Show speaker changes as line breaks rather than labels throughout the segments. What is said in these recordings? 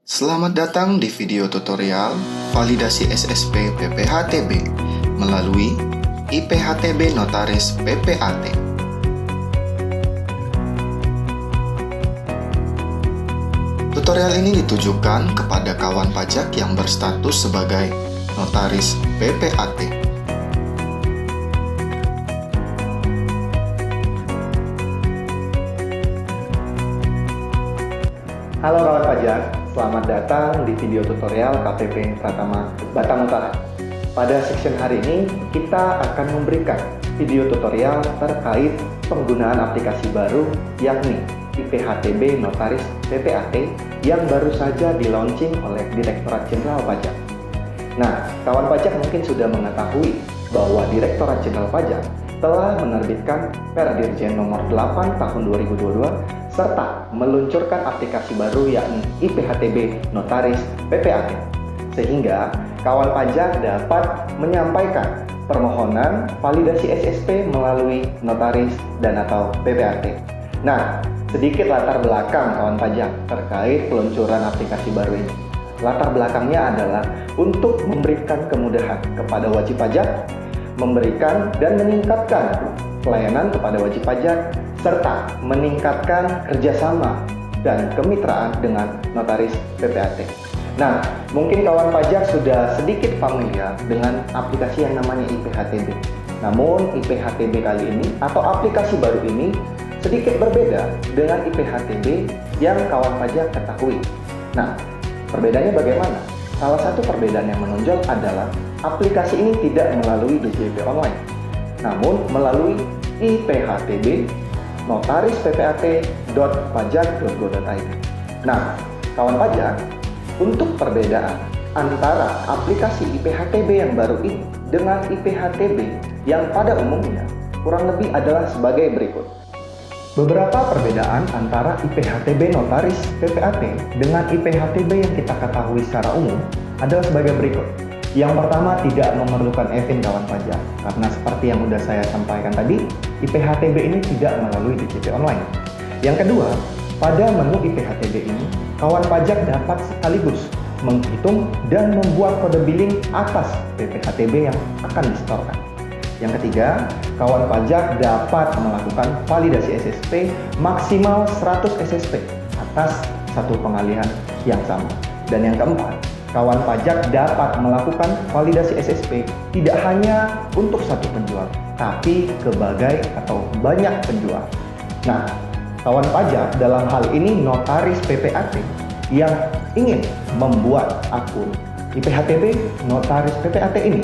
Selamat datang di video tutorial validasi SSP PPh-TB melalui IPh-TB Notaris PPAT. Tutorial ini ditujukan kepada kawan pajak yang berstatus sebagai Notaris PPAT.
Halo kawan pajak, selamat datang di video tutorial KPP Pratama Batang Utara. Pada section hari ini, kita akan memberikan video tutorial terkait penggunaan aplikasi baru, yakni IPh-TB Notaris PPAT yang baru saja di-launching oleh Direktorat Jenderal Pajak. Nah, kawan pajak mungkin sudah mengetahui bahwa Direktorat Jenderal Pajak telah menerbitkan Perdirjen nomor 8 tahun 2022 serta meluncurkan aplikasi baru yakni IPh-TB Notaris PPAT, sehingga kawan pajak dapat menyampaikan permohonan validasi SSP melalui notaris dan atau PPAT. Nah, sedikit latar belakang kawan pajak terkait peluncuran aplikasi baru ini. Latar belakangnya adalah untuk memberikan kemudahan kepada wajib pajak, memberikan dan meningkatkan pelayanan kepada wajib pajak, serta meningkatkan kerjasama dan kemitraan dengan notaris PPAT. Nah, mungkin kawan pajak sudah sedikit familiar dengan aplikasi yang namanya IPh-TB. Namun, IPh-TB kali ini atau aplikasi baru ini sedikit berbeda dengan IPh-TB yang kawan pajak ketahui. Nah, perbedaannya bagaimana? Salah satu perbedaan yang menonjol adalah aplikasi ini tidak melalui DJP online, namun melalui IPh-TB Notaris PPAT.pajak.go.id. Nah, kawan pajak, untuk perbedaan antara aplikasi IPh-TB yang baru ini dengan IPh-TB yang pada umumnya kurang lebih adalah sebagai berikut. Beberapa perbedaan antara IPh-TB Notaris PPAT dengan IPh-TB yang kita ketahui secara umum adalah sebagai berikut. Yang pertama, tidak memerlukan EVIN kawan pajak, karena seperti yang sudah saya sampaikan tadi, IPh-TB ini tidak melalui DJP online. Yang kedua, pada menu IPh-TB ini, kawan pajak dapat sekaligus menghitung dan membuat kode billing atas PPh-TB yang akan disetorkan. Yang ketiga, kawan pajak dapat melakukan validasi SSP maksimal 100 SSP atas satu pengalihan yang sama. Dan yang keempat, kawan pajak dapat melakukan validasi SSP tidak hanya untuk satu penjual, tapi kebagai atau banyak penjual. Nah, kawan pajak dalam hal ini notaris PPAT yang ingin membuat akun IPh-TB Notaris PPAT ini,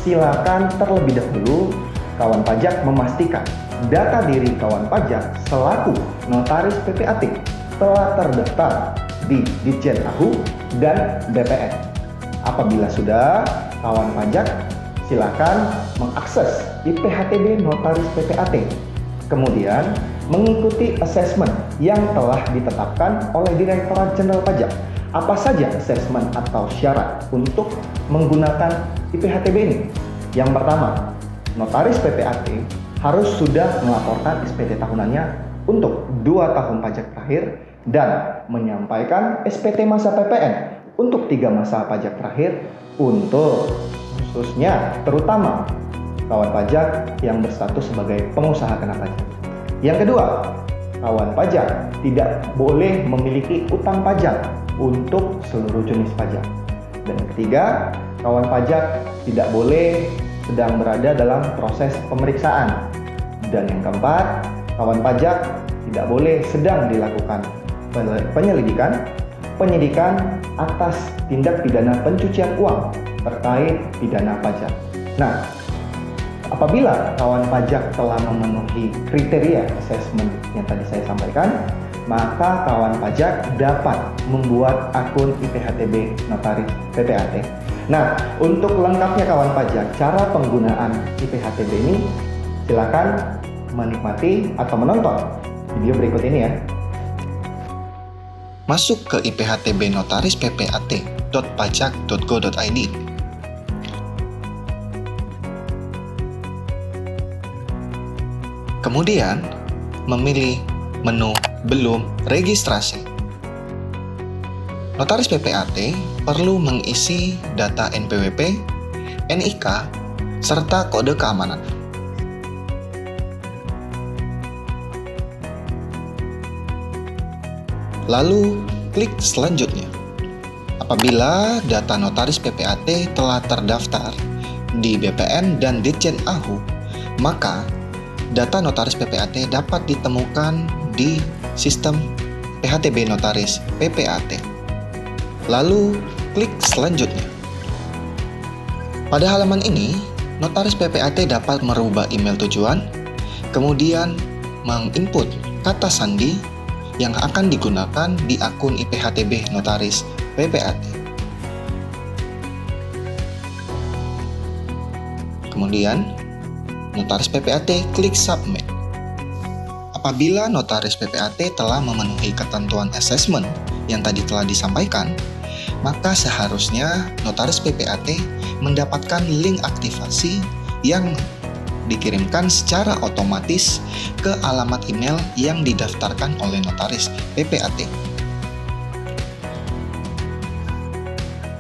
silakan terlebih dahulu kawan pajak memastikan data diri kawan pajak selaku notaris PPAT telah terdaftar di Ditjen AHU dan BPN. Apabila sudah, kawan pajak silakan mengakses IPh-TB Notaris PPAT. Kemudian mengikuti assessment yang telah ditetapkan oleh Direktorat Jenderal Pajak. Apa saja assessment atau syarat untuk menggunakan IPh-TB ini? Yang pertama, notaris PPAT harus sudah melaporkan SPT tahunannya untuk 2 tahun pajak terakhir dan menyampaikan SPT masa PPN untuk 3 masa pajak terakhir untuk khususnya terutama kawan pajak yang berstatus sebagai pengusaha kena pajak. Yang kedua, kawan pajak tidak boleh memiliki utang pajak untuk seluruh jenis pajak. Dan yang ketiga, kawan pajak tidak boleh sedang berada dalam proses pemeriksaan. Dan yang keempat, kawan pajak tidak boleh sedang dilakukan penyidikan atas tindak pidana pencucian uang terkait pidana pajak. Nah, apabila kawan pajak telah memenuhi kriteria assessment yang tadi saya sampaikan, maka kawan pajak dapat membuat akun IPh-TB Notaris PPAT. Nah, untuk lengkapnya kawan pajak, cara penggunaan IPh-TB ini silakan menikmati atau menonton video berikut ini ya.
Masuk ke IPh-TB Notaris PPAT.pajak.go.id. Kemudian, memilih menu belum registrasi. notaris PPAT perlu mengisi data NPWP, NIK, serta kode keamanan. Lalu, klik selanjutnya. Apabila data notaris PPAT telah terdaftar di BPN dan Ditjen AHU, maka data notaris PPAT dapat ditemukan di sistem PHTB Notaris PPAT. Lalu, klik selanjutnya. Pada halaman ini, notaris PPAT dapat merubah email tujuan, kemudian menginput kata sandi yang akan digunakan di akun IPHTB Notaris PPAT. Kemudian, notaris PPAT klik Submit. Apabila notaris PPAT telah memenuhi ketentuan asesmen yang tadi telah disampaikan, maka seharusnya notaris PPAT mendapatkan link aktivasi yang dikirimkan secara otomatis ke alamat email yang didaftarkan oleh notaris PPAT.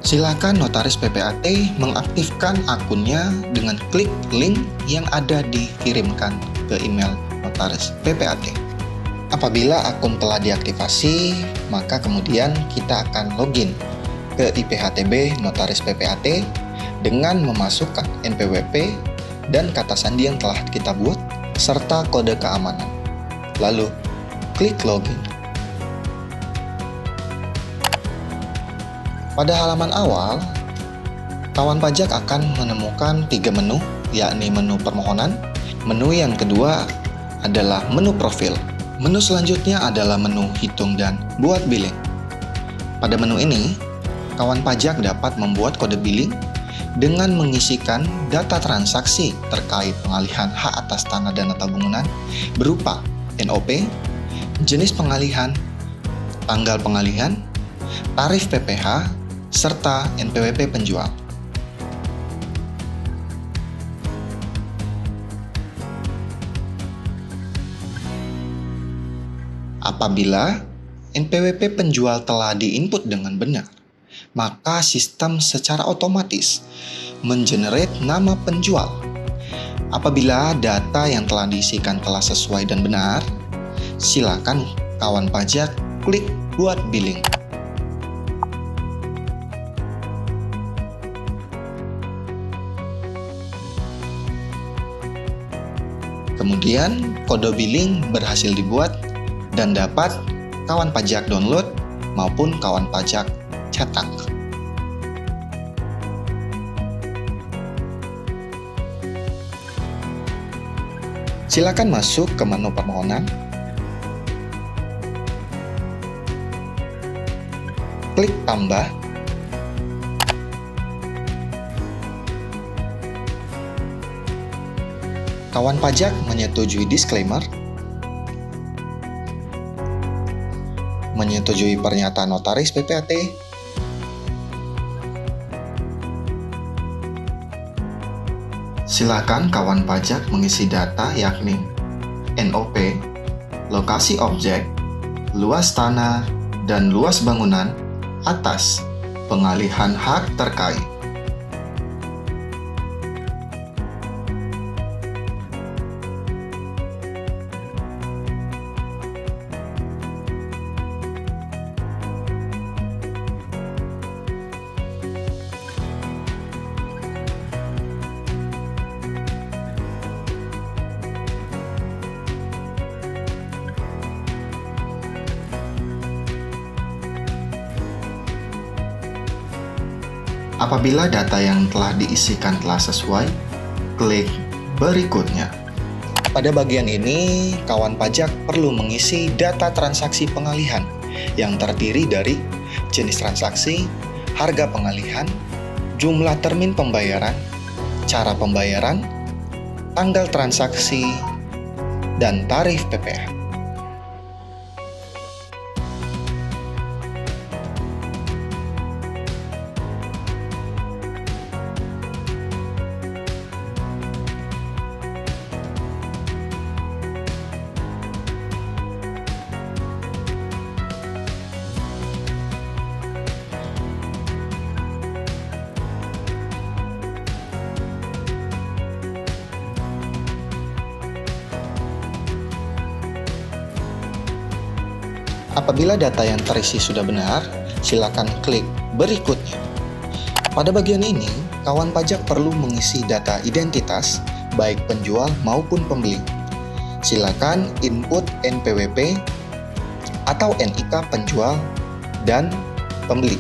Silakan notaris PPAT mengaktifkan akunnya dengan klik link yang ada dikirimkan ke email notaris PPAT. Apabila akun telah diaktifasi, maka kemudian kita akan login ke IPHTB Notaris PPAT dengan memasukkan NPWP dan kata sandi yang telah kita buat, serta kode keamanan. Lalu, klik login. Pada halaman awal, kawan pajak akan menemukan 3 menu, yakni menu permohonan, menu yang kedua adalah menu profil, menu selanjutnya adalah menu hitung dan buat billing. Pada menu ini, kawan pajak dapat membuat kode billing dengan mengisikan data transaksi terkait pengalihan hak atas tanah dana tabungan berupa NOP, jenis pengalihan, tanggal pengalihan, tarif PPh, serta NPWP penjual. Apabila NPWP penjual telah diinput dengan benar, maka sistem secara otomatis mengenerate nama penjual. Apabila data yang telah diisikan telah sesuai dan benar, silakan kawan pajak klik buat billing. Kemudian kode billing berhasil dibuat dan dapat kawan pajak download maupun kawan pajak cetak. Silakan masuk ke menu permohonan, klik tambah, kawan pajak menyetujui disclaimer, menyetujui pernyataan notaris PPAT, silakan kawan pajak mengisi data yakni NOP, lokasi objek, luas tanah, dan luas bangunan atas pengalihan hak terkait. Apabila data yang telah diisikan telah sesuai, klik berikutnya. Pada bagian ini, kawan pajak perlu mengisi data transaksi pengalihan yang terdiri dari jenis transaksi, harga pengalihan, jumlah termin pembayaran, cara pembayaran, tanggal transaksi, dan tarif PPh. Apabila data yang terisi sudah benar, silakan klik berikutnya. Pada bagian ini, kawan pajak perlu mengisi data identitas baik penjual maupun pembeli. Silakan input NPWP atau NIK penjual dan pembeli.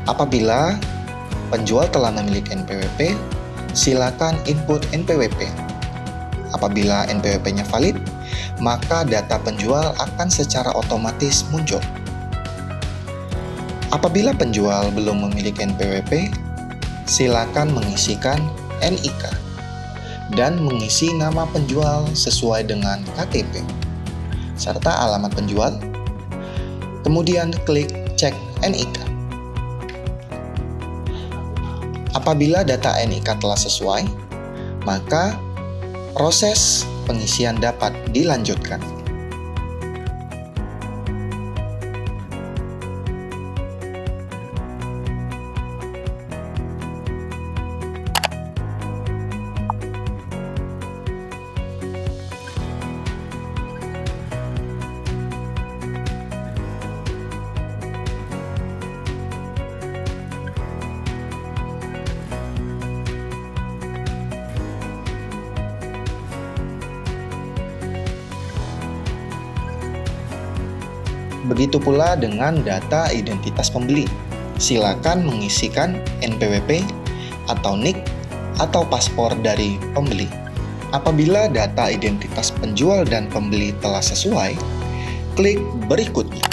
Apabila penjual telah memiliki NPWP, silakan input NPWP. Apabila NPWP-nya valid, maka data penjual akan secara otomatis muncul. Apabila penjual belum memiliki NPWP, silakan mengisikan NIK dan mengisi nama penjual sesuai dengan KTP serta alamat penjual. Kemudian klik cek NIK. Apabila data NIK telah sesuai, maka proses pengisian dapat dilanjutkan. Begitu pula dengan data identitas pembeli. Silakan mengisikan NPWP atau NIK atau paspor dari pembeli. Apabila data identitas penjual dan pembeli telah sesuai, klik berikutnya.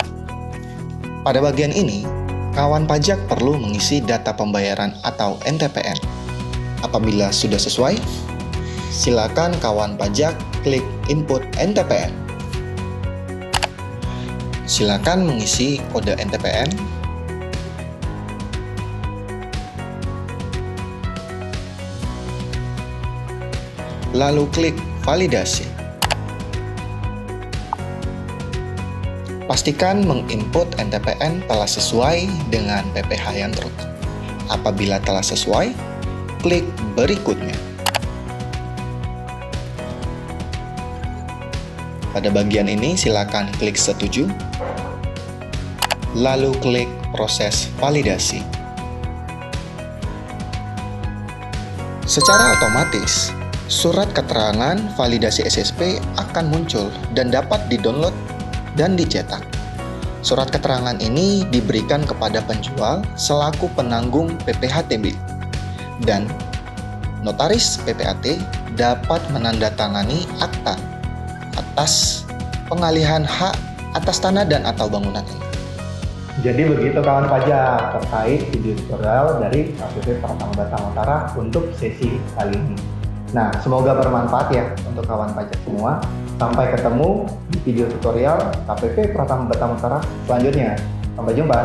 Pada bagian ini, kawan pajak perlu mengisi data pembayaran atau NTPN. Apabila sudah sesuai, silakan kawan pajak klik input NTPN. Silakan mengisi kode NTPN, lalu klik validasi. Pastikan menginput NTPN telah sesuai dengan PPh yang terekam. Apabila telah sesuai, klik berikutnya. Pada bagian ini silakan klik setuju, lalu klik proses validasi. Secara otomatis, surat keterangan validasi SSP akan muncul dan dapat di-download dan dicetak. Surat keterangan ini diberikan kepada penjual selaku penanggung PPh-TB dan notaris PPAT dapat menandatangani akta atas pengalihan hak atas tanah dan atau bangunan ini.
Jadi begitu kawan pajak terkait video tutorial dari KPP Pratama Batang Utara untuk sesi kali ini. Nah, semoga bermanfaat ya untuk kawan pajak semua. Sampai ketemu di video tutorial KPP Pratama Batang Utara selanjutnya. Sampai jumpa.